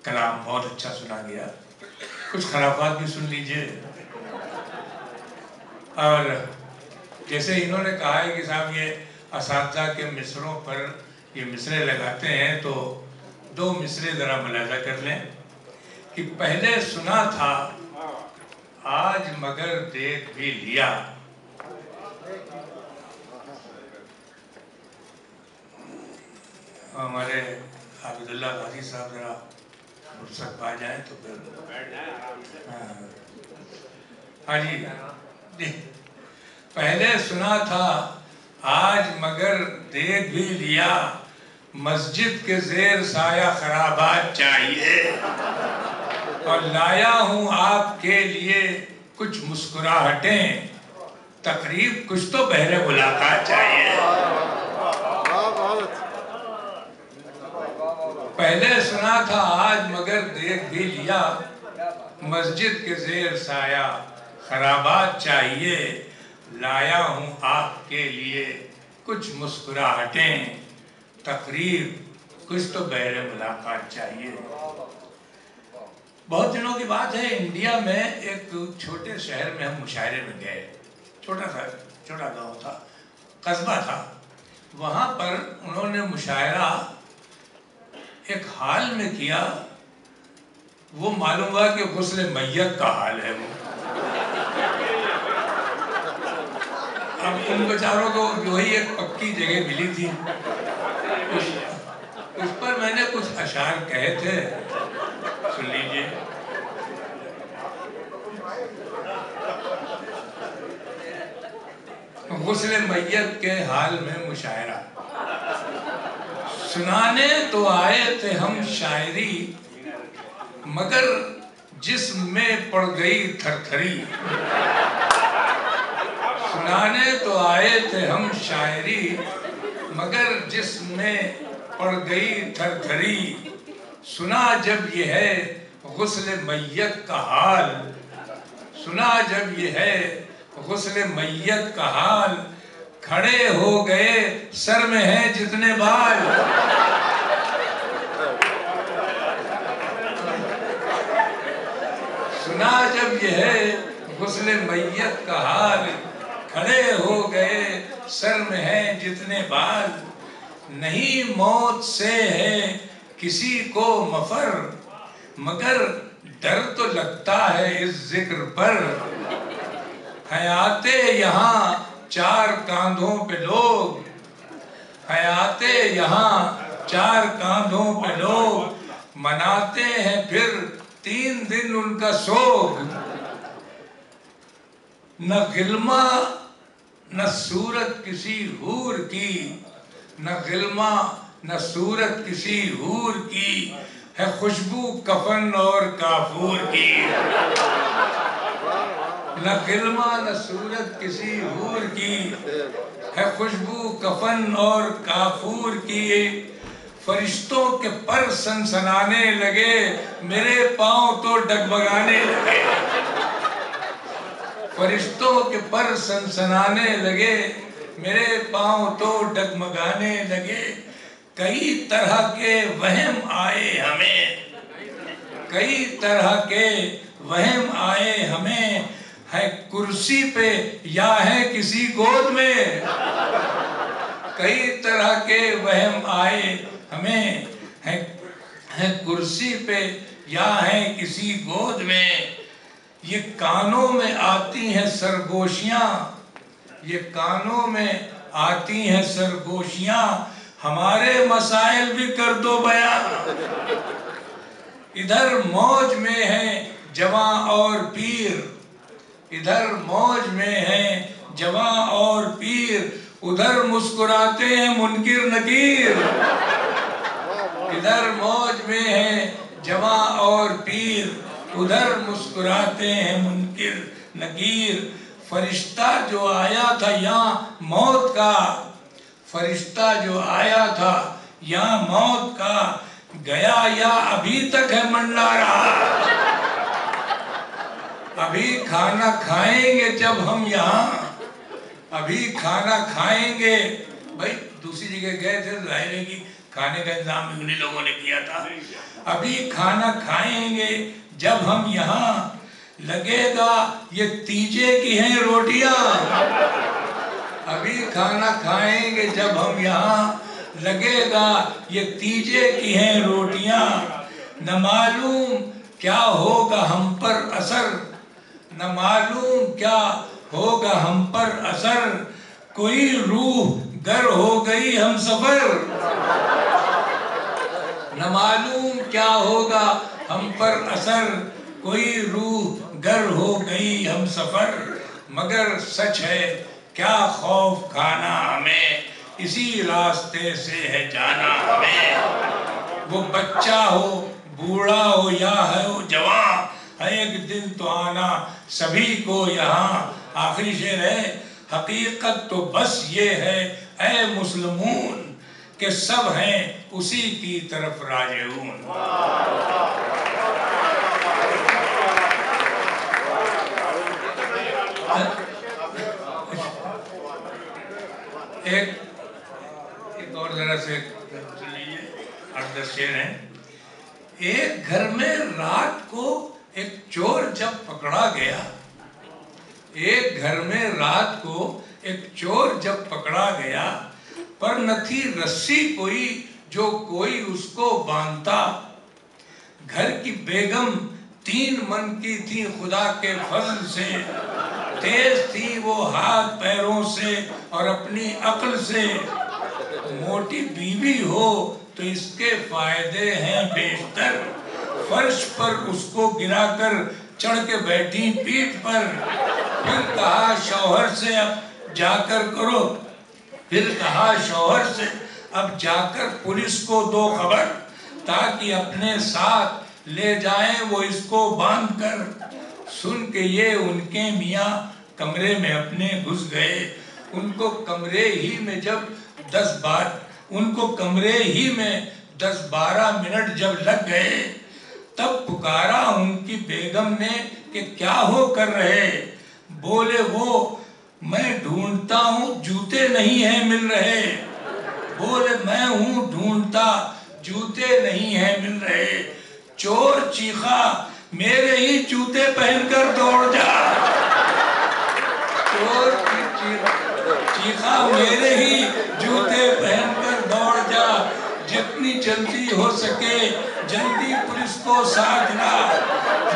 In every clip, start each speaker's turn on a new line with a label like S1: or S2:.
S1: कलाम बहुत अच्छा सुना गया, कुछ खराबात भी सुन लीजिए। और जैसे इन्होंने कहा है कि साहब ये असातिज़ा के मिसरों पर ये मिसरे लगाते हैं, तो दो मिसरे ज़रा मुलाज़ा कर लें कि पहले सुना था आज मगर देख भी लिया। हमारे आबिदुल्लाह गाजी साहब ज़रा फुर्सत पा जाए तो फिर हाँ जी। पहले सुना था आज मगर देख भी लिया, मस्जिद के जेर साया खराबात चाहिए, और लाया हूँ आपके लिए कुछ मुस्कुराहटें, तकरीब कुछ तो बहरे मुलाकात चाहिए। पहले सुना था आज मगर देख भी लिया, मस्जिद के जेर साया खराबात चाहिए, लाया हूँ आपके लिए कुछ मुस्कुराहटें, तकरीब कुछ तो बहरे मुलाकात चाहिए। बहुत दिनों की बात है, इंडिया में एक छोटे शहर में हम मुशायरे में गए। छोटा गांव था, कस्बा था। वहाँ पर उन्होंने मुशायरा एक हाल में किया, वो मालूम हुआ कि गुस्ल मैयत का हाल है वो। अब उन बेचारों को वही एक पक्की जगह मिली थी, उस पर मैंने कुछ अशार कहे थे, सुन लीजिए। गुस्ल मैयत के हाल में मुशायरा, सुनाने तो आए थे हम शायरी, मगर जिस्म में पड़ गई थरथरी। सुनाने तो आए थे हम शायरी, मगर जिस्म में पड़ गई थरथरी। सुना जब ये है गुस्ल मैयत का हाल, सुना जब ये है गुस्ल मैयत का हाल, खड़े हो गए सर में है जितने बाल। सुना जब ये है गुस्ल मैयत का हाल, खड़े हो गए सर में है जितने बाल। नहीं मौत से है किसी को मफर, मगर डर तो लगता है इस जिक्र पर। हयाते यहाँ चार कांधों पे लोग, हयाते यहाँ चार कांधों पे लोग, मनाते हैं फिर 3 दिन उनका सोग। न गिल्मा न सूरत किसी हूर की, न गिल्मा न सूरत किसी हूर की, है खुशबू कफन और काफूर की। न गिल्मा न सूरत किसी हूर की, है खुशबू कफन और काफूर की। फरिश्तों के पर सनसनाने लगे, मेरे पांव तो डगमगाने लगे। फरिश्तों के पर सनसनाने लगे, मेरे पांव तो डगमगाने लगे। कई तरह के वहम आए हमें, कई तरह के वहम आए हमें, है कुर्सी पे या है किसी गोद में। कई तरह के वहम आए हमें, है कुर्सी पे या है किसी गोद में। ये कानों में आती हैं सरगोशियां, ये कानों में आती हैं सरगोशियां, हमारे मसाइल भी कर दो बयां। इधर मौज में है जवां और पीर, इधर मौज में है जवां और पीर, उधर मुस्कुराते हैं मुनकिर नकीर। इधर मौज में है जवां और पीर, उधर मुस्कुराते हैं मुनकिर नकीर। फरिश्ता जो आया था यहाँ मौत का, फरिश्ता जो आया था यहाँ मौत का, गया या अभी तक है मंडला रहा। अभी खाना खाएंगे जब हम यहाँ, अभी खाना खाएंगे। भाई दूसरी जगह गए थे, जाहिर है कि खाने का इंतजाम भी उन्हीं लोगों ने किया था। अभी खाना खाएंगे जब हम यहाँ, लगेगा ये तीजे की हैं रोटियां। अभी खाना खाएंगे जब हम यहाँ, लगेगा ये तीजे की हैं रोटियां। न मालूम क्या होगा हम पर असर, न मालूम क्या होगा हम पर असर, कोई रूह गर हो गई हम सफर। न मालूम क्या होगा हम पर असर, कोई रूह गर हो गई हम सफर। मगर सच है क्या खौफ खाना हमें, इसी रास्ते से है जाना हमें। वो बच्चा हो बूढ़ा हो या है वो जवान, एक दिन तो आना सभी को यहाँ। आखिरी शेर है, हकीकत तो बस ये है ऐ मुस्लिमून, के सब हैं उसी की तरफ राजिऊन। एक और जरा से सुन लीजिए, 8-10 शेर हैं। एक घर में रात को एक चोर जब पकड़ा गया, एक घर में रात को एक चोर जब पकड़ा गया, पर न थी रस्सी कोई जो कोई उसको बांधता। घर की बेगम 3 मन की थी खुदा के फजल से, तेज थी वो हाथ पैरों से और अपनी अक्ल से। मोटी बीवी हो तो इसके फायदे हैं बेशतर, फर्श पर उसको गिराकर चढ़ के बैठी पीठ पर। फिर कहा शौहर से अब जाकर करो, फिर कहा शौहर से अब जाकर पुलिस को दो खबर, ताकि अपने साथ ले जाएं वो इसको बांध कर। सुन के ये उनके मियाँ कमरे में अपने घुस गए, उनको कमरे ही में 10-12 मिनट जब लग गए, तब पुकारा उनकी बेगम ने कि क्या हो कर रहे। बोले वो, मैं ढूंढता हूँ जूते नहीं है मिल रहे। बोले मैं हूँ ढूंढता जूते नहीं है मिल रहे। चोर चीखा, मेरे ही जूते पहनकर दौड़ जा। चोर चीखा, मेरे ही जूते पहनकर दौड़ जा। जितनी जल्दी हो सके जल्दी पुलिस को साथ ला।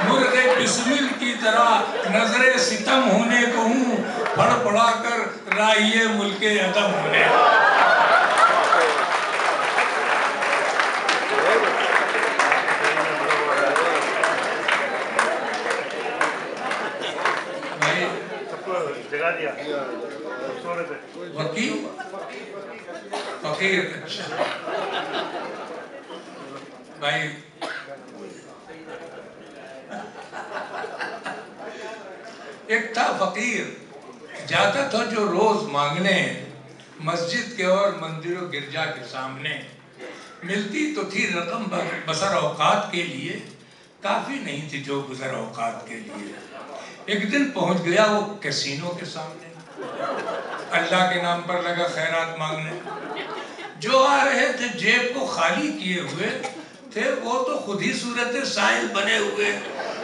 S1: मुर्गे बिस्मिल की तरह नजरे सितम होने को हूँ, फड़फड़ा कर राहिए मुल्के अदम होने। वकील फकीर, अच्छा भाई एक था फकीर, जाता था जो रोज मांगने मस्जिद के और मंदिरों गिरजा के सामने। मिलती तो थी रकम बसर औकात के लिए, काफी नहीं थी जो गुजर औकात के लिए। एक दिन पहुंच गया वो कैसीनो के सामने, अल्लाह के नाम पर लगा खैरात मांगने। जो आ रहे थे जेब को खाली किए हुए थे वो तो खुद ही सूरत साहिल बने हुए,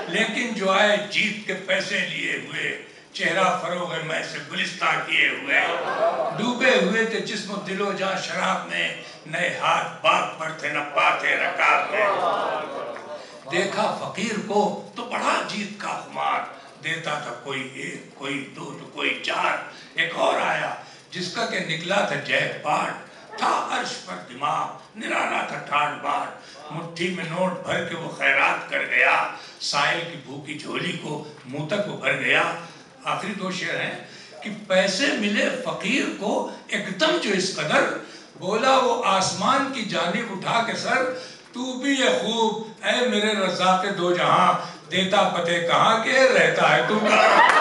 S1: लेकिन जो आए जीत के पैसे लिए हुए, चेहरा फरोग मैं से गुलिस्ता किए हुए, डूबे हुए थे जिस्म दिलो जा शराब में, नए हाथ बाग पर थे न पाते रकाब में। देखा फकीर को तो बड़ा जीत का खुमार, देता था कोई 1, कोई 2 तो कोई 4। एक और आया जिसका के निकला था जयपाट, था अर्श पर दिमाग निराला था ठाट बाट। मुट्ठी में नोट भर के वो खैरात कर गया, साहिल की भूखी झोली को मुंह तक वो भर गया। आखिरी 2 शेर हैं कि पैसे मिले फकीर को एकदम जो इस कदर, बोला वो आसमान की जानिब उठा के सर, तू भी ये खूब ऐ मेरे रज़ाक़ दो जहां, देता पते कहाँ के रहता है तू कहाँ।